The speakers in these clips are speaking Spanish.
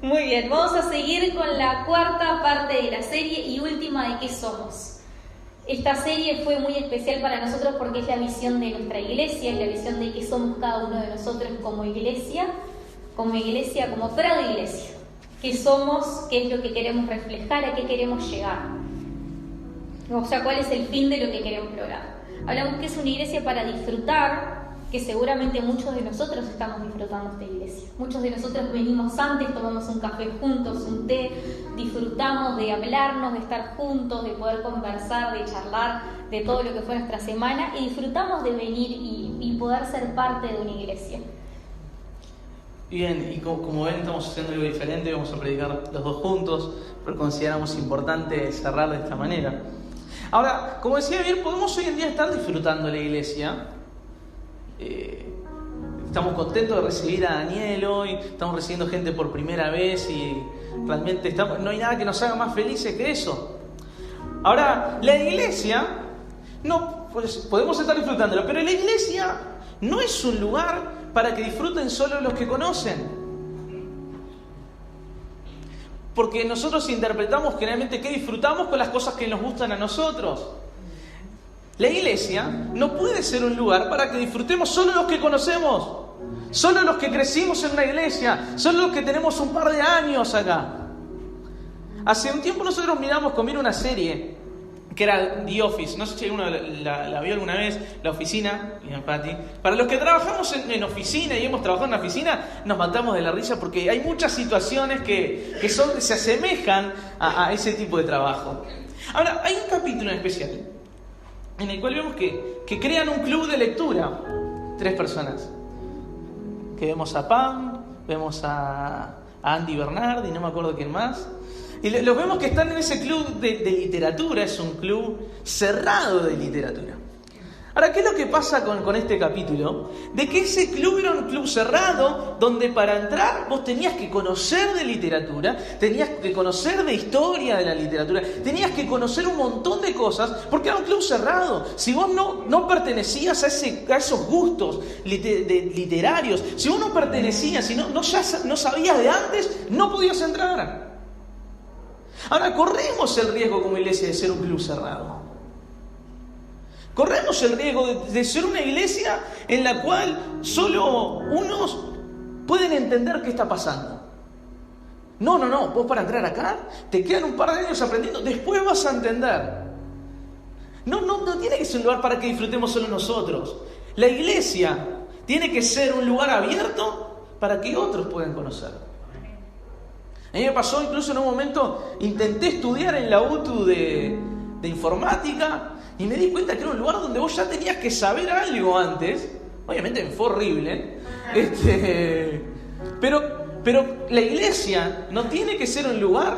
Muy bien, vamos a seguir con la cuarta parte de la serie y última de ¿qué somos? Esta serie fue muy especial para nosotros porque es la visión de nuestra iglesia, es la visión de qué somos cada uno de nosotros como iglesia, como Prado Iglesia. ¿Qué somos? ¿Qué es lo que queremos reflejar? ¿A qué queremos llegar? O sea, ¿cuál es el fin de lo que queremos lograr? Hablamos que es una iglesia para disfrutar, que seguramente muchos de nosotros estamos disfrutando esta iglesia. Muchos de nosotros venimos antes, tomamos un café juntos, un té, disfrutamos de hablarnos, de estar juntos, de poder conversar, de charlar, de todo lo que fue nuestra semana, y disfrutamos de venir y poder ser parte de una iglesia. Bien, y como ven, estamos haciendo algo diferente, vamos a predicar los dos juntos, pero consideramos importante cerrar de esta manera. Ahora, como decía bien, podemos hoy en día estar disfrutando la iglesia. Estamos contentos de recibir a Daniel hoy, estamos recibiendo gente por primera vez y realmente no hay nada que nos haga más felices que eso. Ahora, la iglesia, no, pues podemos estar disfrutándolo, pero la iglesia no es un lugar para que disfruten solo los que conocen. Porque nosotros interpretamos generalmente que disfrutamos con las cosas que nos gustan a nosotros. La iglesia no puede ser un lugar para que disfrutemos solo los que conocemos, solo los que crecimos en una iglesia, solo los que tenemos un par de años acá. Hace un tiempo nosotros miramos conmigo una serie que era The Office. No sé si alguno la vio alguna vez, La Oficina. Bien, Pati. Para los que trabajamos en oficina y hemos trabajado en la oficina, nos matamos de la risa porque hay muchas situaciones que se asemejan a ese tipo de trabajo. Ahora, hay un capítulo en especial en el cual vemos que crean un club de lectura. 3 personas. Que vemos a Pam, vemos a Andy Bernard y no me acuerdo quién más. Y los vemos que están en ese club de literatura. Es un club cerrado de literatura. Ahora, ¿qué es lo que pasa con este capítulo? De que ese club era un club cerrado donde para entrar vos tenías que conocer de literatura, tenías que conocer de historia de la literatura, tenías que conocer un montón de cosas porque era un club cerrado. Si vos no pertenecías a esos gustos literarios, si vos no pertenecías, si no sabías de antes, no podías entrar. Ahora, corremos el riesgo como iglesia de ser un club cerrado. Corremos el riesgo de ser una iglesia en la cual solo unos pueden entender qué está pasando. No, vos para entrar acá te quedan un par de años aprendiendo, después vas a entender. No tiene que ser un lugar para que disfrutemos solo nosotros. La iglesia tiene que ser un lugar abierto para que otros puedan conocer. A mí me pasó incluso en un momento, intenté estudiar en la UTU de informática y me di cuenta que era un lugar donde vos ya tenías que saber algo antes. Obviamente fue horrible. Pero la iglesia no tiene que ser un lugar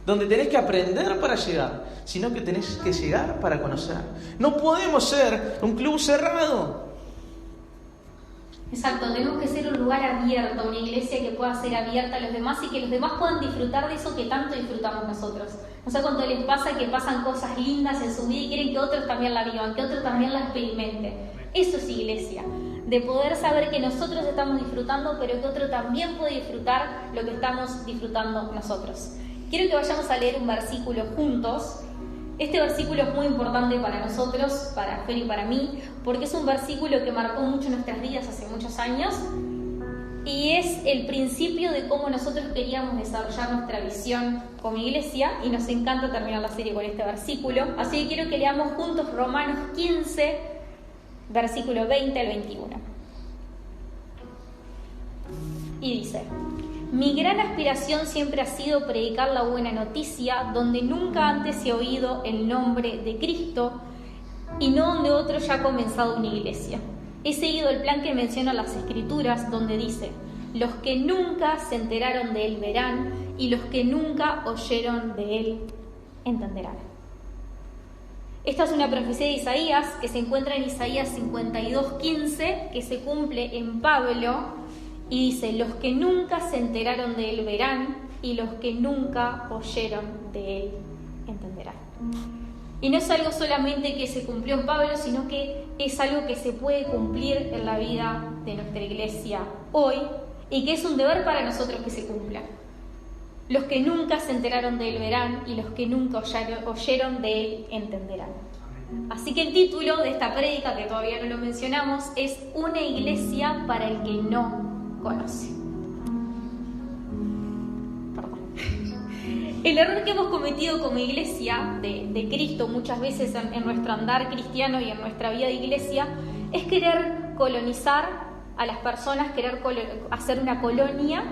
donde tenés que aprender para llegar, sino que tenés que llegar para conocer. No podemos ser un club cerrado. Exacto, tenemos que ser un lugar abierto, una iglesia que pueda ser abierta a los demás y que los demás puedan disfrutar de eso que tanto disfrutamos nosotros. No sé cuánto les pasa que pasan cosas lindas en su vida y quieren que otros también la vivan, que otros también la experimenten. Eso es iglesia, de poder saber que nosotros estamos disfrutando, pero que otro también puede disfrutar lo que estamos disfrutando nosotros. Quiero que vayamos a leer un versículo juntos. Este versículo es muy importante para nosotros, para Fer y para mí, porque es un versículo que marcó mucho nuestras vidas hace muchos años y es el principio de cómo nosotros queríamos desarrollar nuestra visión como iglesia, y nos encanta terminar la serie con este versículo. Así que quiero que leamos juntos Romanos 15, versículo 20 al 21. Y dice: mi gran aspiración siempre ha sido predicar la buena noticia donde nunca antes se ha oído el nombre de Cristo y no donde otro ya ha comenzado una iglesia. He seguido el plan que mencionan las Escrituras, donde dice: los que nunca se enteraron de él verán, y los que nunca oyeron de él entenderán. Esta es una profecía de Isaías que se encuentra en Isaías 52:15, que se cumple en Pablo, y dice: los que nunca se enteraron de él verán, y los que nunca oyeron de él entenderán. Y no es algo solamente que se cumplió en Pablo, sino que es algo que se puede cumplir en la vida de nuestra iglesia hoy, y que es un deber para nosotros que se cumpla. Los que nunca se enteraron de él verán, y los que nunca oyeron de él entenderán. Así que el título de esta prédica, que todavía no lo mencionamos, es Una iglesia para el que no conoce. El error que hemos cometido como iglesia de Cristo muchas veces en nuestro andar cristiano y en nuestra vida de iglesia es querer colonizar a las personas, querer hacer una colonia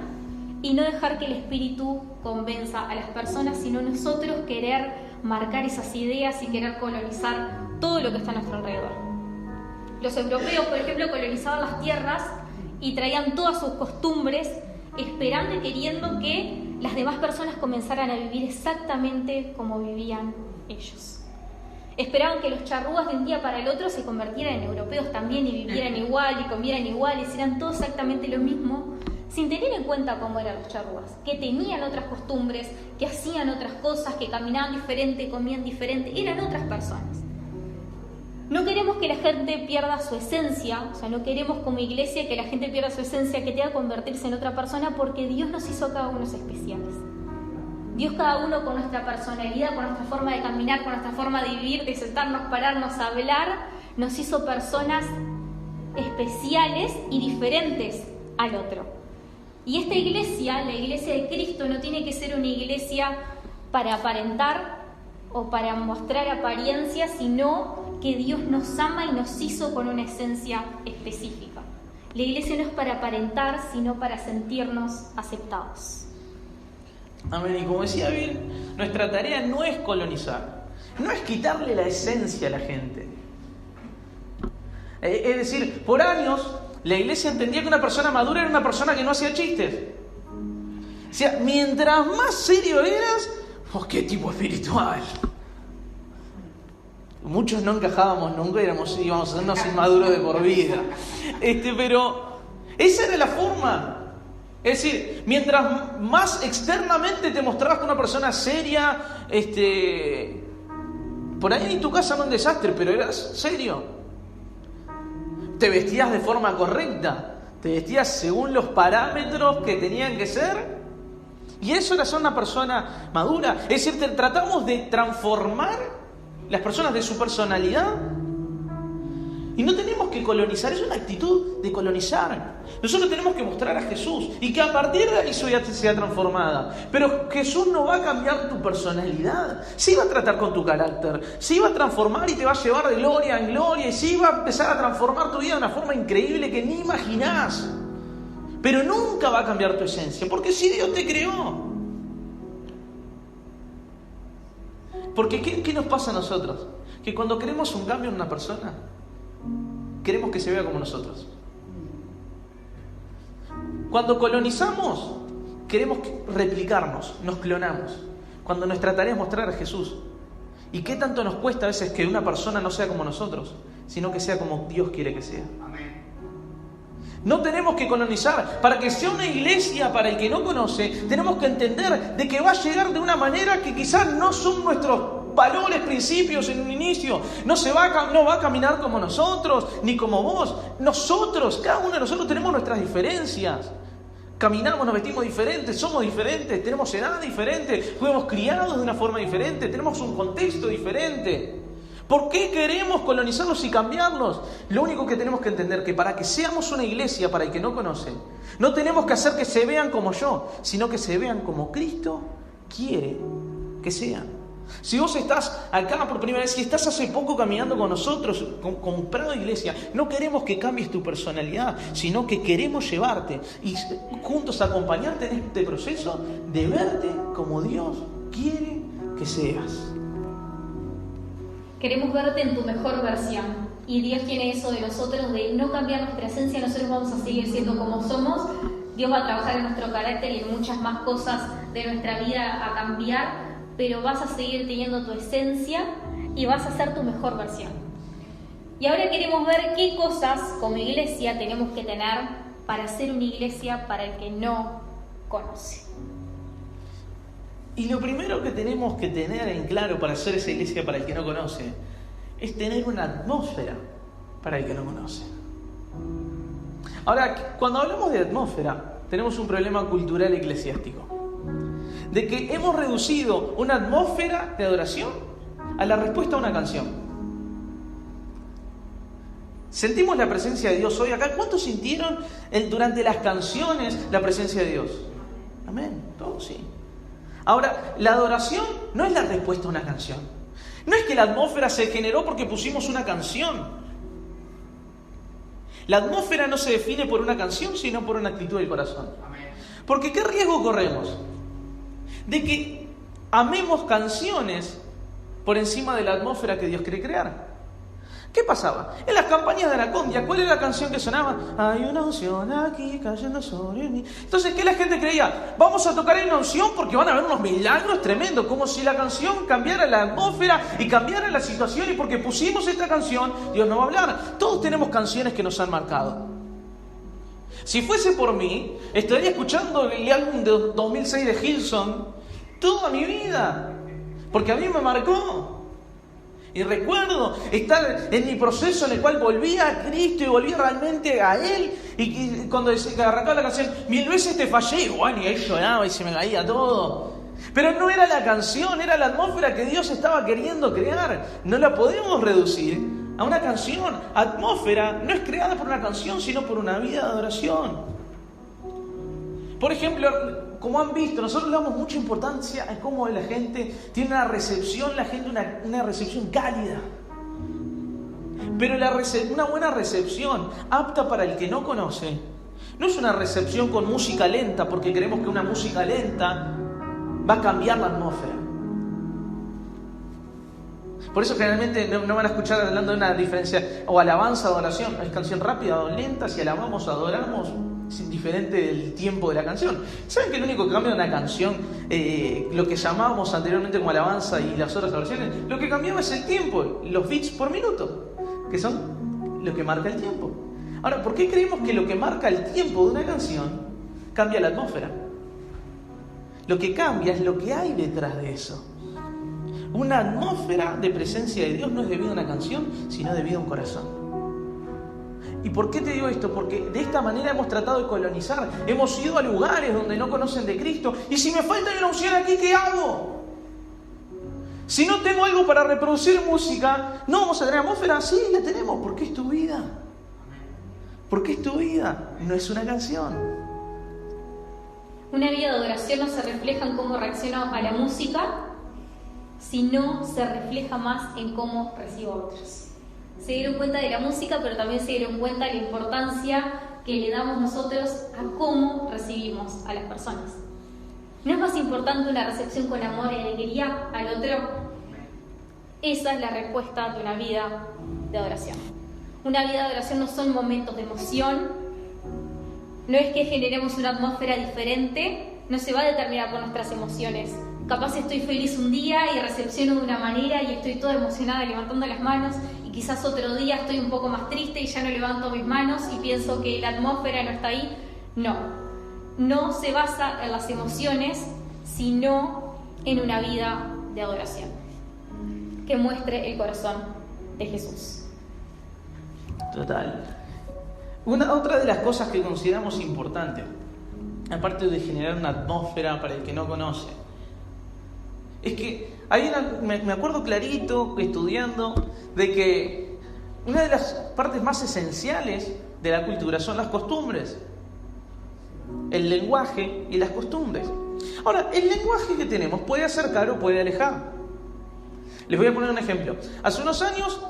y no dejar que el Espíritu convenza a las personas, sino nosotros querer marcar esas ideas y querer colonizar todo lo que está a nuestro alrededor. Los europeos, por ejemplo, colonizaban las tierras y traían todas sus costumbres, esperando y queriendo que las demás personas comenzaran a vivir exactamente como vivían ellos. Esperaban que los charrúas de un día para el otro se convirtieran en europeos también y vivieran igual y comieran igual y hicieran todo exactamente lo mismo, sin tener en cuenta cómo eran los charrúas, que tenían otras costumbres, que hacían otras cosas, que caminaban diferente, comían diferente, eran otras personas. No queremos que la gente pierda su esencia, o sea, no queremos como iglesia que la gente pierda su esencia, que tenga que convertirse en otra persona, porque Dios nos hizo a cada uno especiales. Dios cada uno con nuestra personalidad, con nuestra forma de caminar, con nuestra forma de vivir, de sentarnos, pararnos, hablar, nos hizo personas especiales y diferentes al otro. Y esta iglesia, la iglesia de Cristo, no tiene que ser una iglesia para aparentar o para mostrar apariencias, sino que Dios nos ama y nos hizo con una esencia específica. La iglesia no es para aparentar, sino para sentirnos aceptados. Amén. Y como decía Bill, nuestra tarea no es colonizar, no es quitarle la esencia a la gente. Es decir, por años la iglesia entendía que una persona madura era una persona que no hacía chistes. O sea, mientras más serio eras, ¡oh, qué tipo espiritual! Muchos no encajábamos nunca, íbamos a hacernos inmaduros de por vida. Pero esa era la forma. Es decir, mientras más externamente te mostrabas como una persona seria, por ahí en tu casa no un desastre, pero eras serio. Te vestías de forma correcta, te vestías según los parámetros que tenían que ser, y eso era ser una persona madura. Es decir, tratamos de transformar las personas de su personalidad, y no tenemos que colonizar, es una actitud de colonizar. Nosotros tenemos que mostrar a Jesús y que a partir de ahí sea transformada. Pero Jesús no va a cambiar tu personalidad, sí va a tratar con tu carácter, sí va a transformar y te va a llevar de gloria en gloria, y sí va a empezar a transformar tu vida de una forma increíble que ni imaginás. Pero nunca va a cambiar tu esencia, porque si Dios te creó. Porque ¿qué nos pasa a nosotros? Que cuando queremos un cambio en una persona, queremos que se vea como nosotros. Cuando colonizamos, queremos replicarnos, nos clonamos. Cuando nuestra tarea es mostrar a Jesús. ¿Y qué tanto nos cuesta a veces que una persona no sea como nosotros, sino que sea como Dios quiere que sea? Amén. No tenemos que colonizar. Para que sea una iglesia para el que no conoce, tenemos que entender de que va a llegar de una manera que quizás no son nuestros valores, principios en un inicio. No va a caminar como nosotros, ni como vos. Nosotros, cada uno de nosotros tenemos nuestras diferencias. Caminamos, nos vestimos diferentes, somos diferentes, tenemos edad diferente, fuimos criados de una forma diferente, tenemos un contexto diferente. ¿Por qué queremos colonizarlos y cambiarlos? Lo único que tenemos que entender es que para que seamos una iglesia para el que no conoce, no tenemos que hacer que se vean como yo, sino que se vean como Cristo quiere que sean. Si vos estás acá por primera vez, si estás hace poco caminando con nosotros, con Prado Iglesia, no queremos que cambies tu personalidad, sino que queremos llevarte y juntos acompañarte en este proceso de verte como Dios quiere que seas. Queremos verte en tu mejor versión, y Dios tiene eso de nosotros, de no cambiar nuestra esencia. Nosotros vamos a seguir siendo como somos. Dios va a trabajar en nuestro carácter y en muchas más cosas de nuestra vida a cambiar, pero vas a seguir teniendo tu esencia y vas a ser tu mejor versión. Y ahora queremos ver qué cosas como iglesia tenemos que tener para ser una iglesia para el que no conoce. Y lo primero que tenemos que tener en claro para ser esa iglesia para el que no conoce es tener una atmósfera para el que no conoce. Ahora, cuando hablamos de atmósfera, tenemos un problema cultural eclesiástico. de que hemos reducido una atmósfera de adoración a la respuesta a una canción. ¿Sentimos la presencia de Dios hoy acá? ¿Cuántos sintieron durante las canciones la presencia de Dios? Amén, todos sí. Ahora, la adoración no es la respuesta a una canción. No es que la atmósfera se generó porque pusimos una canción. La atmósfera no se define por una canción, sino por una actitud del corazón. Porque ¿qué riesgo corremos? De que amemos canciones por encima de la atmósfera que Dios quiere crear. ¿Qué pasaba? En las campañas de Anacondia, ¿cuál era la canción que sonaba? Hay una unción aquí cayendo sobre mí. Entonces, ¿qué la gente creía? Vamos a tocar en una unción porque van a haber unos milagros tremendos, como si la canción cambiara la atmósfera y cambiara la situación, y porque pusimos esta canción, Dios no va a hablar. Todos tenemos canciones que nos han marcado. Si fuese por mí, estaría escuchando el álbum de 2006 de Hillsong toda mi vida, porque a mí me marcó. Y recuerdo estar en mi proceso en el cual volvía a Cristo y volvía realmente a Él. Y cuando arrancaba la canción, 1000 veces te fallé, y bueno, y ahí lloraba y se me caía todo. Pero no era la canción, era la atmósfera que Dios estaba queriendo crear. No la podemos reducir a una canción. Atmósfera no es creada por una canción, sino por una vida de adoración. Por ejemplo, como han visto, nosotros le damos mucha importancia a cómo la gente tiene una recepción, una recepción cálida. Pero una buena recepción, apta para el que no conoce, no es una recepción con música lenta, porque creemos que una música lenta va a cambiar la atmósfera. Por eso generalmente no van a escuchar hablando de una diferencia, o alabanza, adoración, es canción rápida o lenta, si alabamos, adoramos, es indiferente del tiempo de la canción. ¿Saben que el único que cambia de una canción, lo que llamábamos anteriormente como alabanza y las otras adoraciones, lo que cambiaba es el tiempo, los beats por minuto, que son lo que marca el tiempo? Ahora, ¿por qué creemos que lo que marca el tiempo de una canción cambia la atmósfera? Lo que cambia es lo que hay detrás de eso. Una atmósfera de presencia de Dios no es debido a una canción, sino debido a un corazón. ¿Y por qué te digo esto? Porque de esta manera hemos tratado de colonizar. Hemos ido a lugares donde no conocen de Cristo. Y si me falta una unción aquí, ¿qué hago? Si no tengo algo para reproducir música, ¿no vamos a tener atmósfera? Sí, la tenemos, porque es tu vida. Porque es tu vida, no es una canción. Una vida de adoración no se refleja en cómo reacciono a la música, sino se refleja más en cómo recibo a otros. Se dieron cuenta de la música, pero también se dieron cuenta de la importancia que le damos nosotros a cómo recibimos a las personas. ¿No es más importante una recepción con amor y alegría al otro? Esa es la respuesta de una vida de adoración. Una vida de adoración no son momentos de emoción, no es que generemos una atmósfera diferente, no se va a determinar por nuestras emociones. Capaz estoy feliz un día y recepciono de una manera y estoy toda emocionada levantando las manos, y quizás otro día estoy un poco más triste y ya no levanto mis manos y pienso que la atmósfera no está ahí. No se basa en las emociones, sino en una vida de adoración que muestre el corazón de Jesús. Total. Otra de las cosas que consideramos importante, aparte de generar una atmósfera para el que no conoce, es que me acuerdo clarito estudiando de que una de las partes más esenciales de la cultura son las costumbres, el lenguaje y las costumbres. Ahora, el lenguaje que tenemos puede acercar o puede alejar. Les voy a poner un ejemplo. Hace unos años,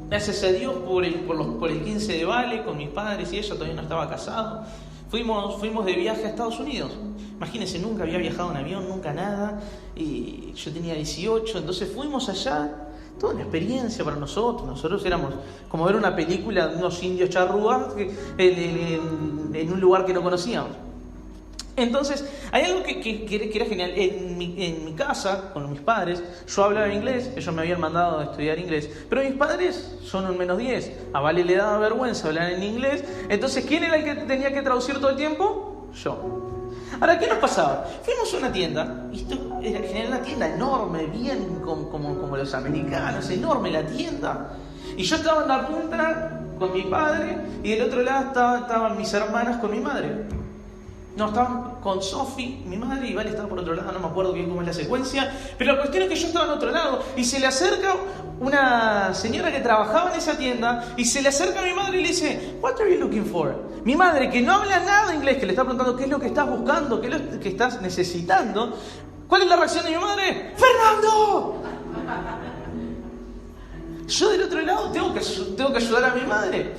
gracias a Dios, por el 15 de Vale, con mis padres y ella, todavía no estaba casado, fuimos de viaje a Estados Unidos. Imagínense, nunca había viajado en avión, nunca nada, y yo tenía 18, entonces fuimos allá, toda una experiencia para nosotros éramos como ver una película de unos indios charrúas en un lugar que no conocíamos. Entonces, hay algo que era genial. En mi casa, con mis padres, yo hablaba inglés, ellos me habían mandado a estudiar inglés, pero mis padres son un -10, a Vale le daba vergüenza hablar en inglés, entonces, ¿quién era el que tenía que traducir todo el tiempo? Yo. Ahora, ¿qué nos pasaba? Fuimos a una tienda, y esto era genial, una tienda enorme, bien como los americanos, enorme la tienda, y yo estaba en la punta con mi padre, y del otro lado estaban mis hermanas con mi madre. No, estaban con Sofi, mi madre, y Vale estaba por otro lado, no me acuerdo bien cómo es la secuencia, pero la cuestión es que yo estaba en otro lado, y se le acerca una señora que trabajaba en esa tienda, y se le acerca a mi madre y le dice, "What are you looking for?" Mi madre, que no habla nada de inglés, que le está preguntando qué es lo que estás buscando, qué es lo que estás necesitando. ¿Cuál es la reacción de mi madre? ¡Fernando! Yo del otro lado tengo que ayudar a mi madre.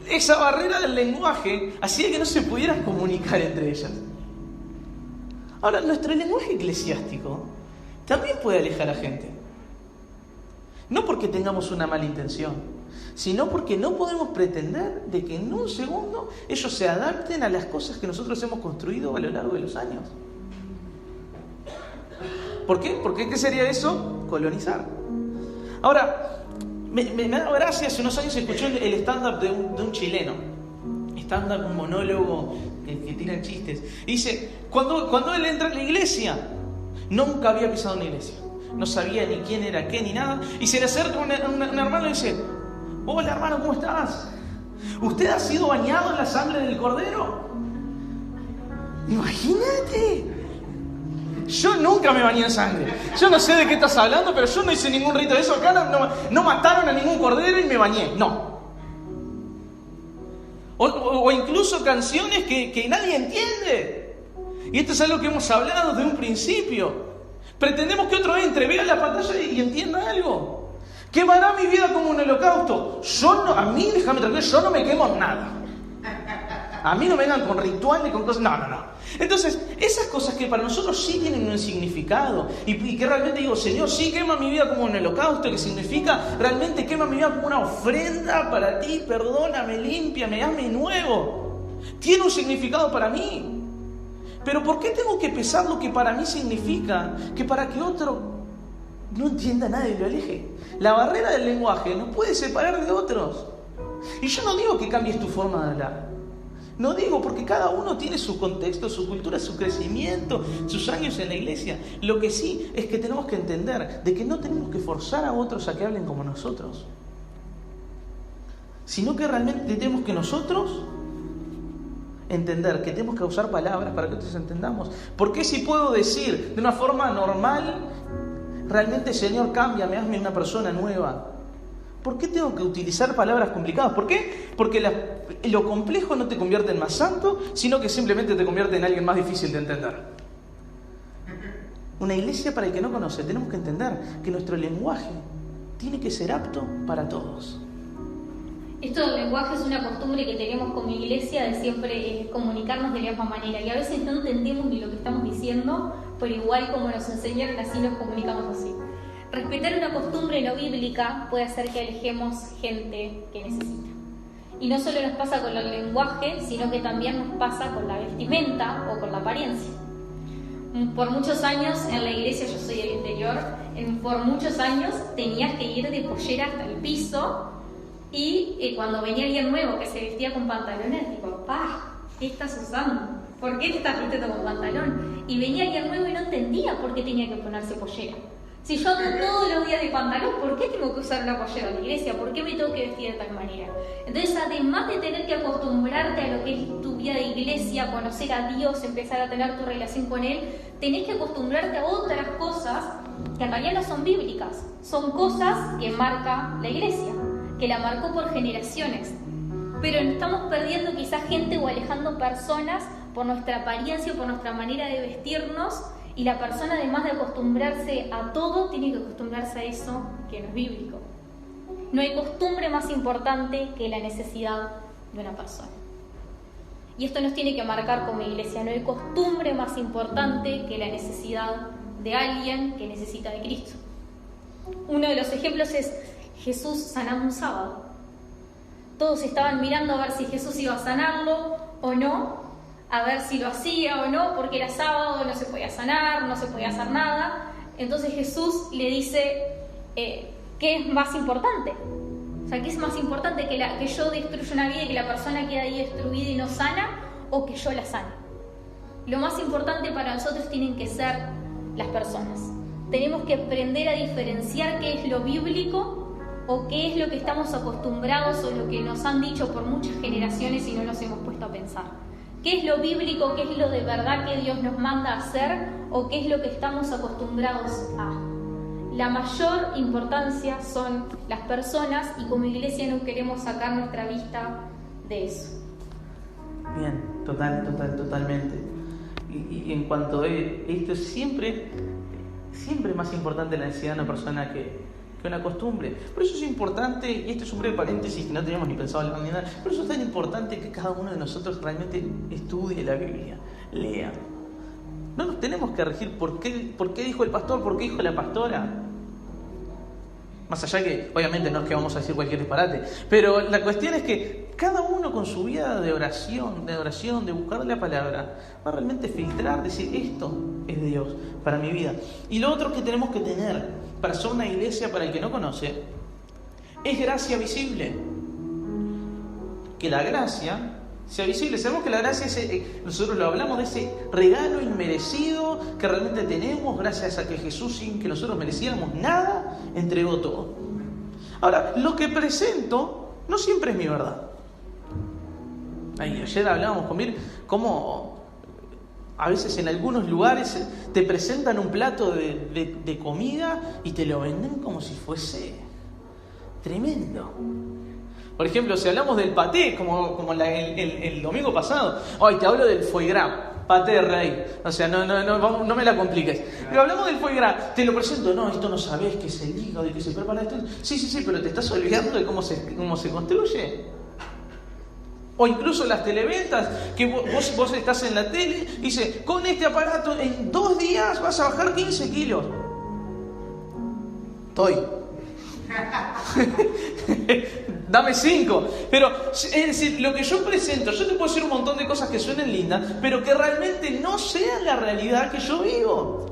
Esa barrera del lenguaje hacía que no se pudieran comunicar entre ellas. Ahora, nuestro lenguaje eclesiástico también puede alejar a gente. No porque tengamos una mala intención, sino porque no podemos pretender de que en un segundo ellos se adapten a las cosas que nosotros hemos construido a lo largo de los años. ¿Por qué? Porque ¿qué sería eso? Colonizar. Ahora, me da gracia, hace unos años escuché el stand-up de un chileno. Stand-up, un monólogo que tiran chistes. Y dice, cuando él entra en la iglesia, nunca había pisado una iglesia. No sabía ni quién era qué ni nada. Y se le acerca un hermano y dice, "Hola hermano, ¿cómo estás? ¿Usted ha sido bañado en la sangre del cordero?" Imagínate. Yo nunca me bañé en sangre. Yo no sé de qué estás hablando, pero yo no hice ningún rito de eso. Acá no mataron a ningún cordero y me bañé. No. O incluso canciones que nadie entiende. Y esto es algo que hemos hablado desde un principio. Pretendemos que otro entre, vea la pantalla y entienda algo. ¿Quemará mi vida como un holocausto? A mí, déjame tranquilo, yo no me quemo en nada. A mí no me vengan con rituales, con cosas. No. Entonces, esas cosas que para nosotros sí tienen un significado y que realmente digo, Señor, sí quema mi vida como un holocausto, que significa realmente quema mi vida como una ofrenda para ti, perdóname, límpiame, hazme nuevo. Tiene un significado para mí. Pero ¿por qué tengo que pesar lo que para mí significa? Que para que otro no entienda nada y lo aleje. La barrera del lenguaje nos puede separar de otros. Y yo no digo que cambies tu forma de hablar. No digo, porque cada uno tiene su contexto, su cultura, su crecimiento, sus años en la iglesia. Lo que sí es que tenemos que entender de que no tenemos que forzar a otros a que hablen como nosotros, sino que realmente tenemos que nosotros entender que tenemos que usar palabras para que otros entendamos. Porque si puedo decir de una forma normal, realmente, Señor, cámbiame, hazme una persona nueva. ¿Por qué tengo que utilizar palabras complicadas? ¿Por qué? Porque lo complejo no te convierte en más santo, sino que simplemente te convierte en alguien más difícil de entender. Una iglesia, para el que no conoce, tenemos que entender que nuestro lenguaje tiene que ser apto para todos. Esto del lenguaje es una costumbre que tenemos como iglesia de siempre comunicarnos de la misma manera. Y a veces no entendemos ni lo que estamos diciendo, pero igual como nos enseñaron, así nos comunicamos así. Respetar una costumbre no bíblica puede hacer que alejemos gente que necesita. Y no solo nos pasa con el lenguaje, sino que también nos pasa con la vestimenta o con la apariencia. Por muchos años en la iglesia, yo soy del interior, por muchos años tenías que ir de pollera hasta el piso y cuando venía alguien nuevo que se vestía con pantalones, digo, "Pa, ¿qué estás usando? ¿Por qué te estás vistiendo con pantalón?" Y venía alguien nuevo y no entendía por qué tenía que ponerse pollera. Si yo ando todos los días de pantalón, ¿por qué tengo que usar una pollera en la iglesia? ¿Por qué me tengo que vestir de tal manera? Entonces, además de tener que acostumbrarte a lo que es tu vida de iglesia, conocer a Dios, empezar a tener tu relación con Él, tenés que acostumbrarte a otras cosas que en realidad no son bíblicas. Son cosas que marca la iglesia, que la marcó por generaciones. Pero estamos perdiendo quizás gente o alejando personas por nuestra apariencia, por nuestra manera de vestirnos. Y la persona, además de acostumbrarse a todo, tiene que acostumbrarse a eso que no es bíblico. No hay costumbre más importante que la necesidad de una persona. Y esto nos tiene que marcar como iglesia. No hay costumbre más importante que la necesidad de alguien que necesita de Cristo. Uno de los ejemplos es Jesús sanando un sábado. Todos estaban mirando a ver si Jesús iba a sanarlo o no, a ver si lo hacía o no, porque era sábado, no se podía sanar, no se podía hacer nada. Entonces Jesús le dice, ¿qué es más importante? O sea, ¿qué es más importante? ¿Que yo destruya una vida y que la persona quede ahí destruida y no sana? ¿O que yo la sane? Lo más importante para nosotros tienen que ser las personas. Tenemos que aprender a diferenciar qué es lo bíblico o qué es lo que estamos acostumbrados o lo que nos han dicho por muchas generaciones y no nos hemos puesto a pensar. ¿Qué es lo bíblico? ¿Qué es lo de verdad que Dios nos manda a hacer? ¿O qué es lo que estamos acostumbrados a? La mayor importancia son las personas y como iglesia no queremos sacar nuestra vista de eso. Bien, totalmente. Y en cuanto a esto, es siempre más importante la necesidad de una persona que una costumbre. Por eso es importante, y este es un breve paréntesis que no teníamos ni pensado en la mañana, por eso es tan importante que cada uno de nosotros realmente estudie la Biblia, lea. No nos tenemos que regir por qué dijo el pastor, por qué dijo la pastora. Más allá que, obviamente, no es que vamos a decir cualquier disparate, pero la cuestión es que cada uno con su vida de oración, de buscar la palabra, va a realmente filtrar, decir, esto es de Dios para mi vida. Y lo otro que tenemos que tener para ser una iglesia, para el que no conoce, es gracia visible. Que la gracia sea visible. Sabemos que la gracia es, nosotros lo hablamos de ese regalo inmerecido que realmente tenemos gracias a que Jesús, sin que nosotros mereciéramos nada, entregó todo. Ahora, lo que presento no siempre es mi verdad. Ayer hablábamos con Mir cómo a veces en algunos lugares te presentan un plato de comida y te lo venden como si fuese tremendo. Por ejemplo, si hablamos del paté, como el domingo pasado, hoy te hablo del foie gras, paté de rey. O sea, no me la compliques. Pero hablamos del foie gras, te lo presento, no, esto no sabés que es el hígado y que se prepara esto. Sí, pero te estás olvidando de cómo se construye. O incluso las televentas, que vos estás en la tele y dice, con este aparato en 2 días vas a bajar 15 kilos. Estoy. Dame 5. Pero, es decir, lo que yo presento, yo te puedo decir un montón de cosas que suenen lindas, pero que realmente no sean la realidad que yo vivo.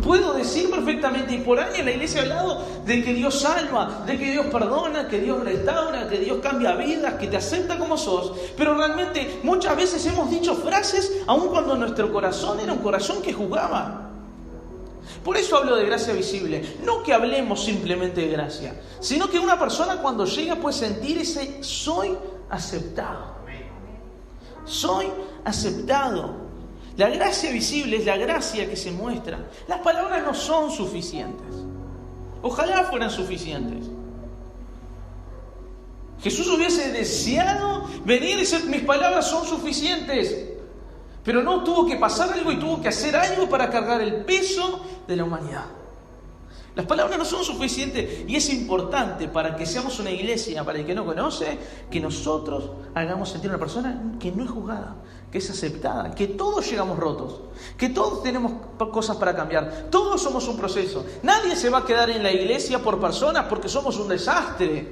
Puedo decir perfectamente, y por años en la iglesia he hablado de que Dios salva, de que Dios perdona, que Dios restaura, que Dios cambia vidas, que te acepta como sos. Pero realmente muchas veces hemos dicho frases aun cuando nuestro corazón era un corazón que juzgaba. Por eso hablo de gracia visible. No que hablemos simplemente de gracia, sino que una persona cuando llega puede sentir ese soy aceptado. Soy aceptado. La gracia visible es la gracia que se muestra. Las palabras no son suficientes. Ojalá fueran suficientes. Jesús hubiese deseado venir y decir, mis palabras son suficientes. Pero no, tuvo que pasar algo y tuvo que hacer algo para cargar el peso de la humanidad. Las palabras no son suficientes y es importante para que seamos una iglesia, para el que no conoce, que nosotros hagamos sentir a una persona que no es juzgada, que es aceptada, que todos llegamos rotos, que todos tenemos cosas para cambiar, todos somos un proceso. Nadie se va a quedar en la iglesia por personas porque somos un desastre,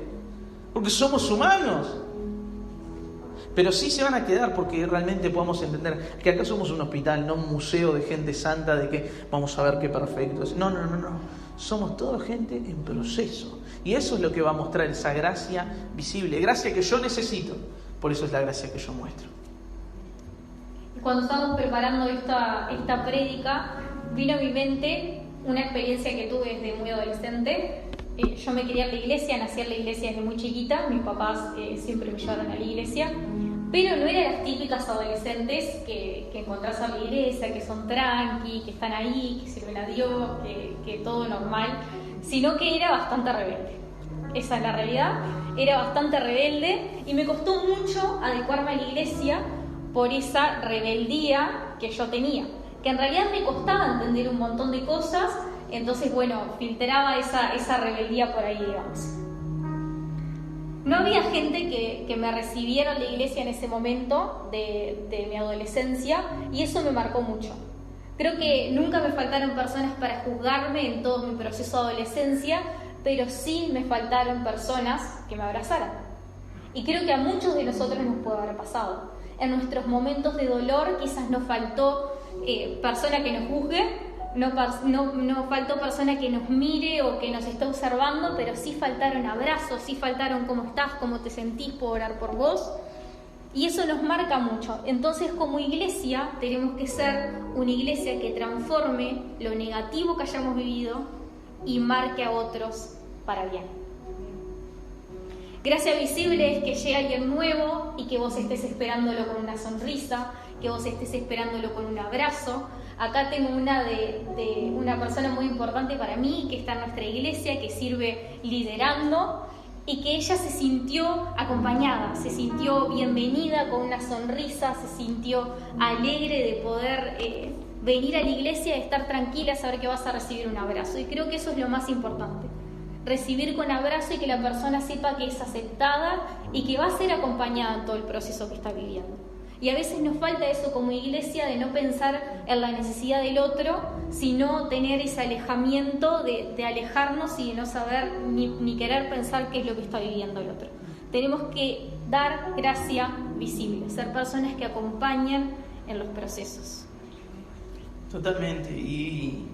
porque somos humanos. Pero sí se van a quedar porque realmente podamos entender que acá somos un hospital, no un museo de gente santa de que vamos a ver qué perfecto es. No. Somos toda gente en proceso. Y eso es lo que va a mostrar esa gracia visible, gracia que yo necesito. Por eso es la gracia que yo muestro. Cuando estábamos preparando esta prédica, vino a mi mente una experiencia que tuve desde muy adolescente. Yo me quería ir a la iglesia, nací en la iglesia desde muy chiquita, mis papás siempre me llevaron a la iglesia, pero no eran las típicas adolescentes que encontrás en la iglesia, que son tranqui, que están ahí, que sirven a Dios, que todo normal, sino que era bastante rebelde. Esa es la realidad, era bastante rebelde y me costó mucho adecuarme a la iglesia por esa rebeldía que yo tenía, que en realidad me costaba entender un montón de cosas. Entonces, filtraba esa rebeldía por ahí, digamos. No había gente que me recibiera en la iglesia en ese momento de mi adolescencia y eso me marcó mucho. Creo que nunca me faltaron personas para juzgarme en todo mi proceso de adolescencia, pero sí me faltaron personas que me abrazaran. Y creo que a muchos de nosotros nos puede haber pasado. En nuestros momentos de dolor quizás nos faltó persona que nos juzgue. No faltó persona que nos mire o que nos esté observando, pero sí faltaron abrazos, sí faltaron cómo estás, cómo te sentís, puedo orar por vos. Y eso nos marca mucho. Entonces, como iglesia, tenemos que ser una iglesia que transforme lo negativo que hayamos vivido y marque a otros para bien. Gracia visible es que llegue alguien nuevo y que vos estés esperándolo con una sonrisa, que vos estés esperándolo con un abrazo. Acá tengo una de una persona muy importante para mí, que está en nuestra iglesia, que sirve liderando, y que ella se sintió acompañada, se sintió bienvenida con una sonrisa, se sintió alegre de poder venir a la iglesia, de estar tranquila, saber que vas a recibir un abrazo. Y creo que eso es lo más importante. Recibir con abrazo y que la persona sepa que es aceptada y que va a ser acompañada en todo el proceso que está viviendo. Y a veces nos falta eso como iglesia, de no pensar en la necesidad del otro, sino tener ese alejamiento de alejarnos y de no saber ni querer pensar qué es lo que está viviendo el otro. Tenemos que dar gracia visible, ser personas que acompañan en los procesos. Totalmente. Y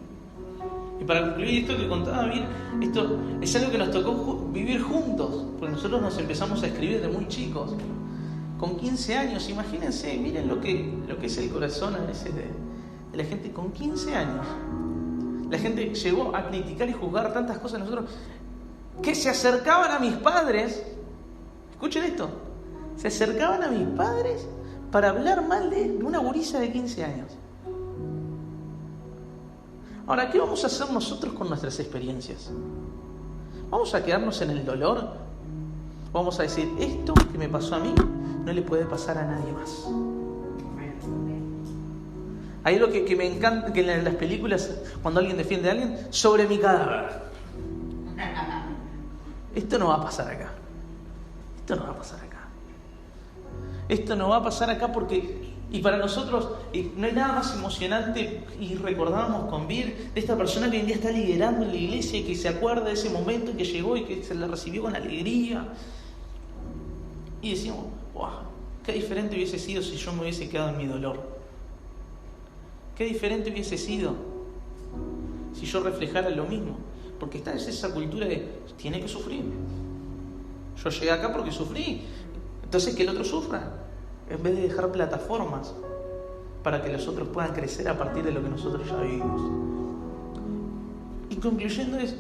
para concluir esto que contaba bien, esto es algo que nos tocó vivir juntos, porque nosotros nos empezamos a escribir de muy chicos, con 15 años. Imagínense, miren lo que es el corazón a veces de la gente con 15 años. La gente llegó a criticar y juzgar tantas cosas a nosotros, que se acercaban a mis padres, escuchen esto, se acercaban a mis padres para hablar mal de una gurisa de 15 años. Ahora, ¿qué vamos a hacer nosotros con nuestras experiencias? ¿Vamos a quedarnos en el dolor? ¿O vamos a decir, esto que me pasó a mí no le puede pasar a nadie más? Hay algo que me encanta, que en las películas, cuando alguien defiende a alguien, sobre mi cadáver. Esto no va a pasar acá. Esto no va a pasar acá. Esto no va a pasar acá porque... Y para nosotros no hay nada más emocionante, y recordábamos con Vir, de esta persona que hoy en día está liderando en la iglesia y que se acuerda de ese momento en que llegó y que se la recibió con alegría. Y decíamos, wow, qué diferente hubiese sido si yo me hubiese quedado en mi dolor. Qué diferente hubiese sido si yo reflejara lo mismo. Porque está esa cultura de, tiene que sufrir. Yo llegué acá porque sufrí, entonces que el otro sufra. En vez de dejar plataformas para que los otros puedan crecer a partir de lo que nosotros ya vivimos. Y concluyendo es,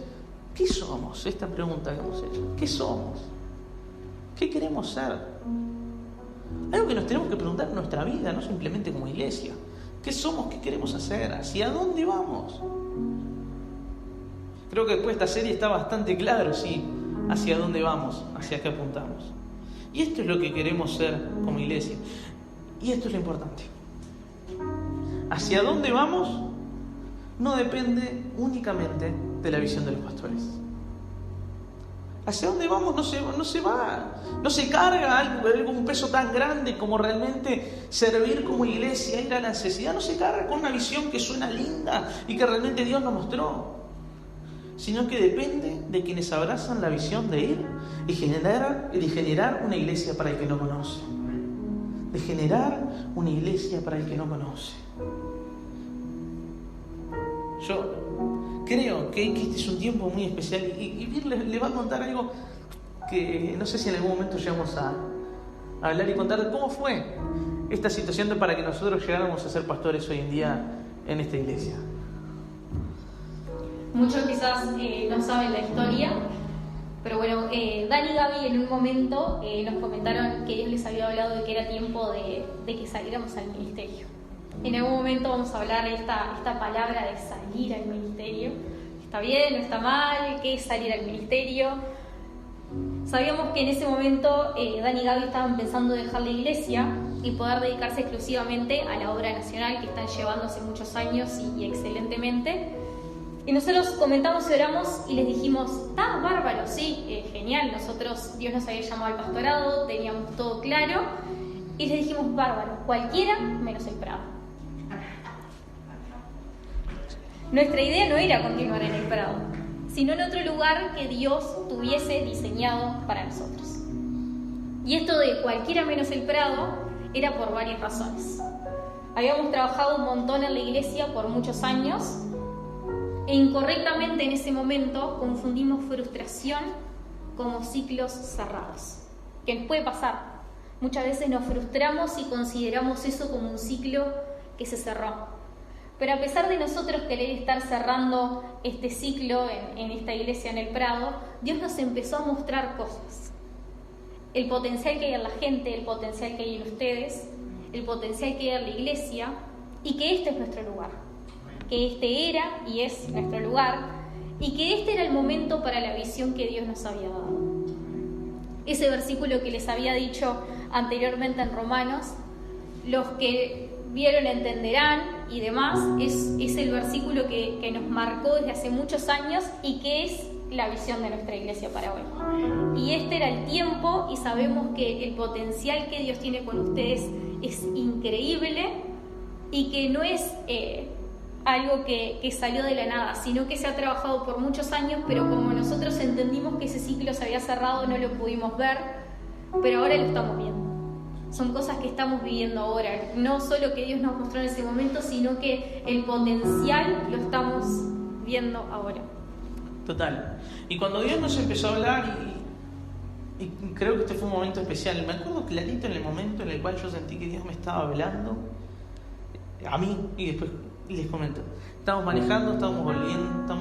¿qué somos? Esta pregunta que hemos hecho. ¿Qué somos? ¿Qué queremos ser? Algo que nos tenemos que preguntar en nuestra vida, no simplemente como iglesia. ¿Qué somos? ¿Qué queremos hacer? ¿Hacia dónde vamos? Creo que después de esta serie está bastante claro, sí, hacia dónde vamos, hacia qué apuntamos. Y esto es lo que queremos ser como iglesia. Y esto es lo importante. Hacia dónde vamos no depende únicamente de la visión de los pastores. Hacia dónde vamos no se carga algún peso tan grande como realmente servir como iglesia, ir a la necesidad. No se carga con una visión que suena linda y que realmente Dios nos mostró, sino que depende de quienes abrazan la visión de ir y de generar una iglesia para el que no conoce. De generar una iglesia para el que no conoce. Yo creo que este es un tiempo muy especial y Vir le va a contar algo que no sé si en algún momento llegamos a hablar y contar cómo fue esta situación para que nosotros llegáramos a ser pastores hoy en día en esta iglesia. Muchos quizás no saben la historia, pero bueno, Dan y Gaby en un momento nos comentaron que Dios les había hablado de que era tiempo de que saliéramos al ministerio. En algún momento vamos a hablar de esta palabra de salir al ministerio. ¿Está bien? ¿No está mal? ¿Qué es salir al ministerio? Sabíamos que en ese momento Dan y Gaby estaban pensando dejar la iglesia y poder dedicarse exclusivamente a la obra nacional que están llevando hace muchos años y excelentemente. Y nosotros comentamos y oramos y les dijimos, está bárbaro, sí, genial, Dios nos había llamado al pastorado, teníamos todo claro, y les dijimos, bárbaro, cualquiera menos el Prado. Nuestra idea no era continuar en el Prado, sino en otro lugar que Dios tuviese diseñado para nosotros. Y esto de cualquiera menos el Prado era por varias razones. Habíamos trabajado un montón en la iglesia por muchos años, e incorrectamente en ese momento confundimos frustración como ciclos cerrados. Que nos puede pasar. Muchas veces nos frustramos y consideramos eso como un ciclo que se cerró. Pero a pesar de nosotros querer estar cerrando este ciclo en esta iglesia en el Prado, Dios nos empezó a mostrar cosas. el potencial que hay en la gente, el potencial que hay en ustedes, el potencial que hay en la iglesia, y que este es nuestro lugar, que este era y es nuestro lugar, y que este era el momento para la visión que Dios nos había dado. Ese versículo que les había dicho anteriormente en Romanos, los que vieron entenderán y demás, es el versículo que nos marcó desde hace muchos años y que es la visión de nuestra iglesia para hoy. Y este era el tiempo, y sabemos que el potencial que Dios tiene con ustedes es increíble, y que no es algo que salió de la nada, sino que se ha trabajado por muchos años, pero como nosotros entendimos que ese ciclo se había cerrado, no lo pudimos ver, pero ahora lo estamos viendo. Son cosas que estamos viviendo ahora, no solo que Dios nos mostró en ese momento, sino que el potencial lo estamos viendo ahora. Total. Y cuando Dios nos empezó a hablar, y creo que este fue un momento especial, me acuerdo clarito en el momento en el cual yo sentí que Dios me estaba hablando a mí, y después les comento. Estábamos manejando, estábamos volviendo,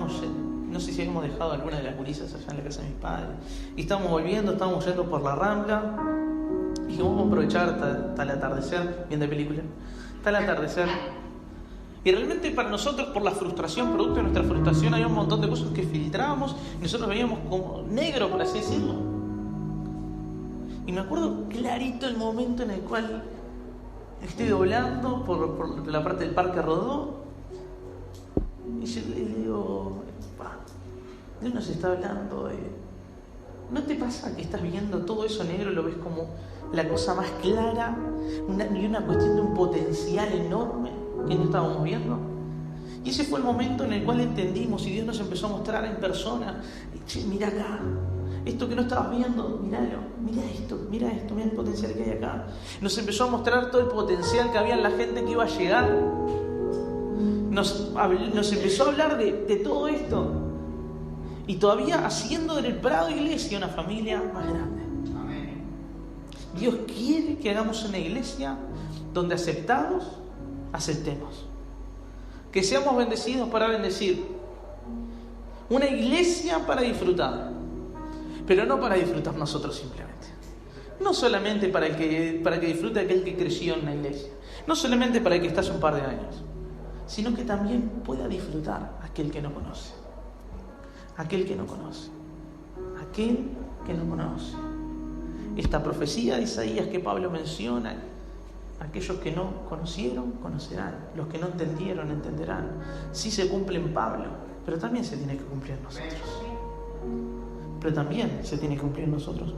no sé si habíamos dejado alguna de las gurisas allá en la casa de mis padres, y estábamos volviendo, estábamos yendo por la Rambla, y dijimos, vamos a aprovechar hasta el atardecer, bien de película, hasta el atardecer. Y realmente para nosotros, por la frustración, producto de nuestra frustración, había un montón de cosas que filtrábamos y nosotros veíamos como negro, por así decirlo. Y me acuerdo clarito el momento en el cual estoy doblando por la parte del Parque Rodó, y yo le digo, Dios nos está hablando de... ¿No te pasa que estás viendo todo eso negro, lo ves como la cosa más clara, y una cuestión de un potencial enorme que no estábamos viendo? Y ese fue el momento en el cual entendimos, y Dios nos empezó a mostrar en persona, che, mira acá, esto que no estabas viendo, míralo, mira esto, mira el potencial que hay acá. Nos empezó a mostrar todo el potencial que había en la gente que iba a llegar. Nos empezó a hablar de todo esto, y todavía haciendo del Prado Iglesia una familia más grande. Amén. Dios quiere que hagamos una iglesia donde aceptados, aceptemos. Que seamos bendecidos para bendecir. Una iglesia para disfrutar, pero no para disfrutar nosotros simplemente. No solamente para que disfrute aquel que creció en la iglesia. No solamente para el que está hace un par de años, sino que también pueda disfrutar aquel que no conoce. Aquel que no conoce. Aquel que no conoce. Esta profecía de Isaías que Pablo menciona, aquellos que no conocieron, conocerán. Los que no entendieron, entenderán. Sí se cumple en Pablo, pero también se tiene que cumplir en nosotros. Pero también se tiene que cumplir en nosotros.